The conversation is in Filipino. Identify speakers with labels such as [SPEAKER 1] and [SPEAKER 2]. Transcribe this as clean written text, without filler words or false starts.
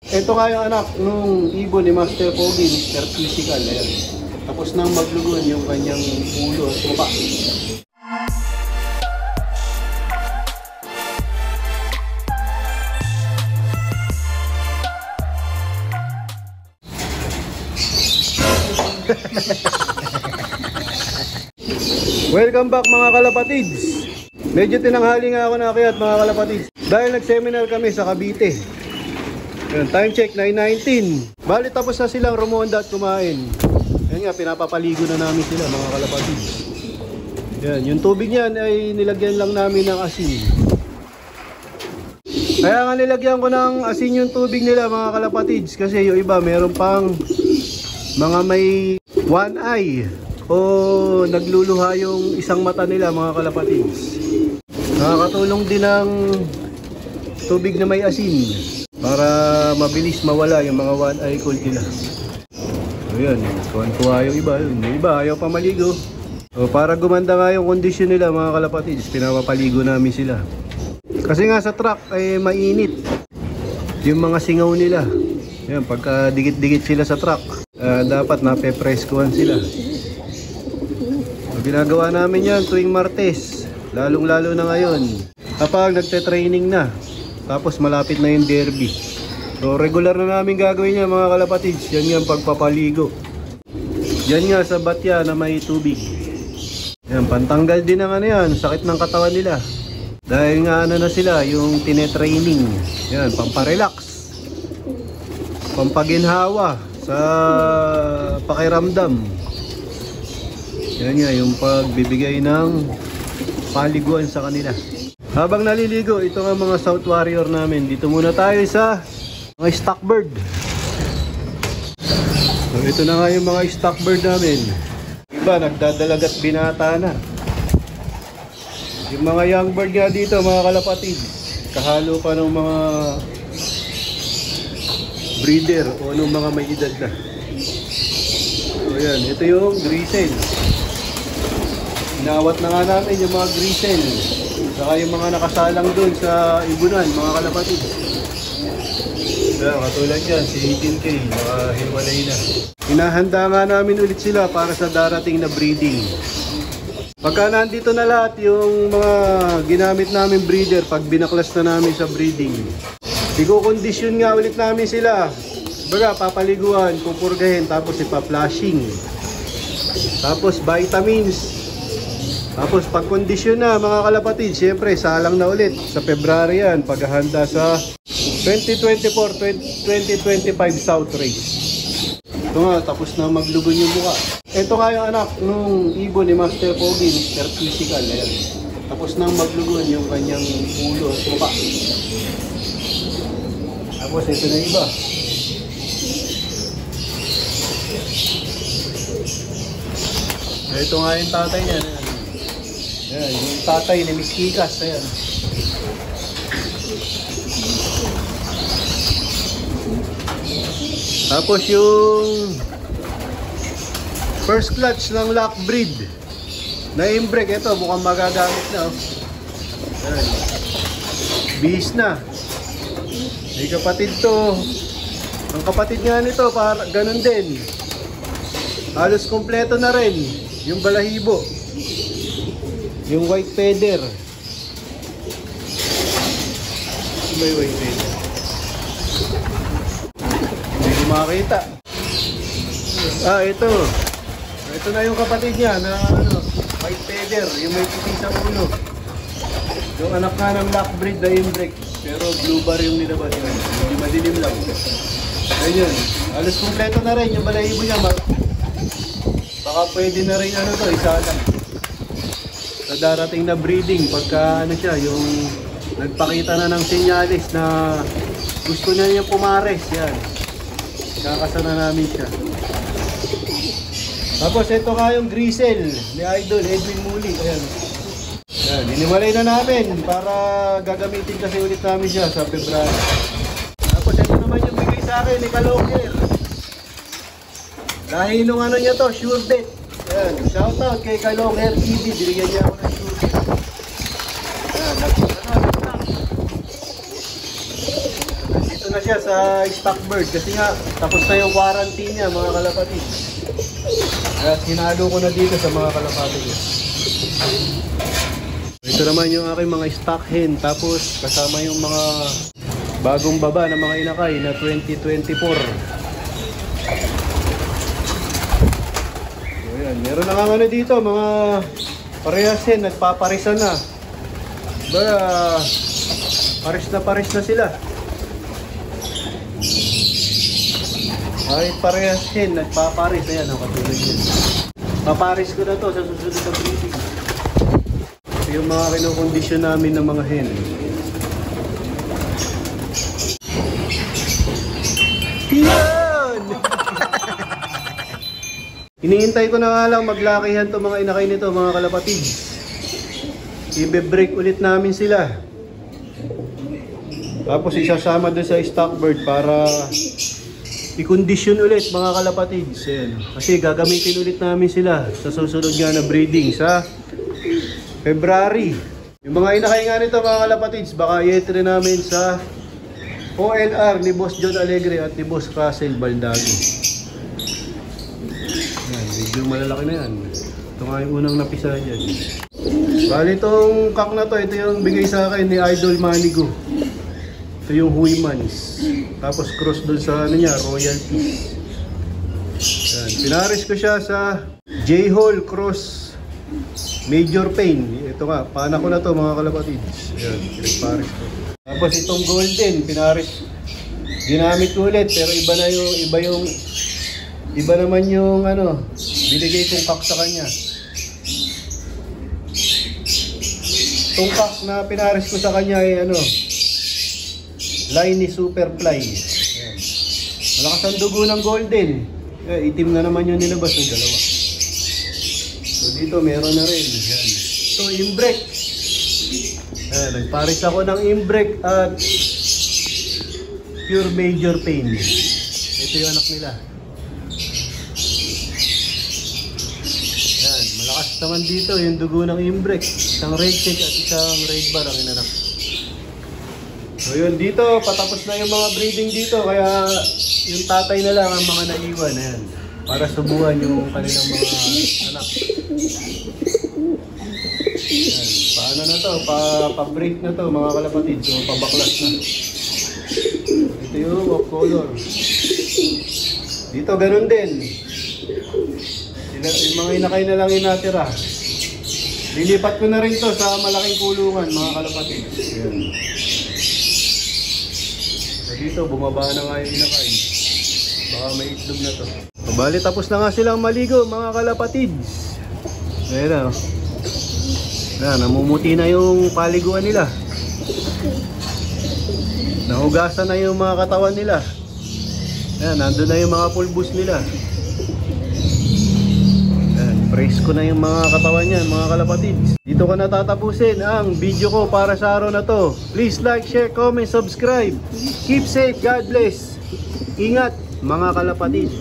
[SPEAKER 1] Ito nga yung anak nung ibon ni Master Pogi, Mr. Physical. Ayan. Tapos nang maglugon yung kanyang ulo at mukha. Welcome back mga kalapatids. Medyo tinanghali nga ako na kayat mga kalapatids dahil nag-seminar kami sa Cavite. Yan, time check 9:19. Bali tapos na silang rumonda at kumain. Yan nga, pinapapaligo na namin sila mga kalapatids. Yan, yung tubig niyan ay nilagyan lang namin ng asin. Kaya nga nilagyan ko ng asin yung tubig nila mga kalapatids kasi yung iba meron pang mga may one eye o nagluluha yung isang mata nila mga kalapatids. Nakakatulong din ng tubig na may asin para mabilis mawala yung mga one eye cold nila. Ayan, kuha yung iba. Yung iba ayaw pa maligo. So, para gumanda nga yung kondisyon nila mga kalapatids, pinapapaligo namin sila. Kasi nga sa truck ay mainit yung mga singaw nila. Ayan, pagka dikit-dikit sila sa truck, dapat nape-preskuhan sila. So, ginagawa namin yan tuwing Martes, lalong-lalo na ngayon kapag nagte-training na. Tapos malapit na yung derby. So regular na namin gagawin yan mga kalapatids. Yan nga pagpapaligo. Yan nga sa batya na may tubig. Yan, pantanggal din ng ano yan, sakit ng katawan nila. Dahil nga ano na sila, yung tinetraining. Yan, pamparelax, pampaginhawa sa pakiramdam. Yan nga, yung pagbibigay ng paliguan sa kanila. Habang naliligo, ito nga mga South Warrior namin. Dito muna tayo sa mga stock bird. So, ito na nga yung mga stock bird namin. Iba, nagdadalagat binata na. Yung mga young bird nga dito, mga kalapatid, kahalo pa ng mga breeder o ng mga may edad na. So, yan. Ito yung grisel. Inawat na nga namin yung mga grisel. Saka yung mga nakasalang doon sa ibunan, mga kalapatid. Kaya katulad yan, si 18K, nakahiwalay na. Hinahanda nga namin ulit sila para sa darating na breeding. Pagka nandito na lahat yung mga ginamit namin breeder, pag binaklas na namin sa breeding, i-kondisyon nga ulit namin sila. Baga, papaliguan, pupurgahin, tapos ipa-flashing. Tapos vitamins. Tapos pag kondisyon na mga kalapatid, syempre salang na ulit sa February yan, paghahanda sa 2024-2025 South Race. Ito nga, tapos na maglugon yung buka. Ito nga yung anak nung ibon ni Master Pogi, Mr. Physical. Ayan. Tapos na maglugon yung kanyang ulo at mukha. Tapos ito na iba. Ito nga yung tatay niya. Ayan, yung tatay ni Miss Kikas. Ayan. Tapos yung first clutch ng lock breed na imbrek. Ito mukhang magagamit na. Ayan. Bihis na. May kapatid to. Ang kapatid nga nito para ganun din. Halos kompleto na rin yung balahibo. Yung white feather. May white feather. Hindi ko makakita. Ito. Ito na yung kapatid niya na ano, white feather. Yung may puti sa ulo. Yung anak nga ng lock breed na imbrek. Pero blue bar yung nilabas yun. Hindi madilim lang. Ayun. Halos kompleto na rin yung balahibo niya. Baka pwede na rin ano to, isa lang. Sa darating na breeding, pagka ano siya, yung nagpakita na ng senyales na gusto na niya pumares, yan. Kakasana namin siya. Tapos ito nga yung grisel ni Idol Edwin Muli. Ayan. Yan, iniwalay na namin para gagamitin kasi ulit namin siya sa February. Tapos ito naman yung bigay sa akin ni Kalonger. Dahil nung ano niya to, sure bet. Ayan, shout out kay Kalonger TV, binigyan niya ako ng sure bet. Ayan, nandito na siya sa stock bird kasi nga tapos na yung quarantine niya mga kalapatid. Kaya sinalo ko na dito sa mga kalapatid. Ito naman yung aking mga stock hen, tapos kasama yung mga bagong baba na mga inakay na 2024. So yan, meron na nga ano dito mga parehas hen, nagpaparisan na. Pares na sila. Kahit parehas hen, nagpaparis. Ayan, katulad yun. Paparis ko na to sa susunod na breeding. Ito yung mga kinokondisyon namin ng mga hen. Yan! Iniintay ko na nga lang maglakihan to mga inakay nito mga kalapatid. I-break ulit namin sila. Tapos isasama doon sa stock bird para i-condition ulit mga kalapatids. Kasi gagamitin ulit namin sila sa susunod nga na breeding sa February. Yung mga inakay nga nito mga kalapatids, baka i-entry namin sa OLR ni Boss John Alegre at ni Boss Russell Baldago. Yan, medyo malalaki na yan. Ito nga yung unang napisa dyan. Bali itong kak na to, ito yung bigay sa akin ni Idol Manigo. Ito yung Huymans. Tapos cross doon sa ano niya, Royalties. Yan. Pinaris ko siya sa J-Hole Cross Major Pain. Ito nga, paana ko na to mga kalapatids. Yan, pinagparis ko. Tapos itong golden, pinaris. Ginamit ko ulit, pero iba naman yung ano, binigay kong kak sa kanya. Itong kak na pinaris ko sa kanya ay ano, line ni Superfly. Ayan. Malakas ang dugo ng golden. Itim na naman yung nilabas ng dalawa. So dito meron na rin. Ayan. So imbrek. Ayan, nagparis ako ng imbrek at pure major pain. Ito yung anak nila. Ayan, malakas naman dito yung dugo ng imbrek. Isang red check at isang red bar ang inanak. So yun, dito patapos na yung mga breeding dito, kaya yung tatay na lang ang mga naiwan. Ayan, para subuhan yung kanilang mga anak. Ayan, paano na to, pa-break na to mga kalapatid. So pabaklas na. Ito yung off color. Dito ganun din. Yung mga inakay na lang yung natira. Lilipat ko na rin to sa malaking kulungan mga kalapatid. Ayan. Dito, bumaba na nga yung inakay. Baka may itlog na to. Bali, tapos na nga silang maligo, mga kalapatids. Ayan na. Ayan, namumuti na yung paliguan nila. Nahugasan na yung mga katawan nila. Ayan, nandun na yung mga pulbos nila. Ayan, presko na yung mga katawan niyan, mga kalapatids. Dito ko natatapusin ang video ko para sa araw na to. Please like, share, comment, subscribe. Keep safe, God bless. Ingat mga kalapatids.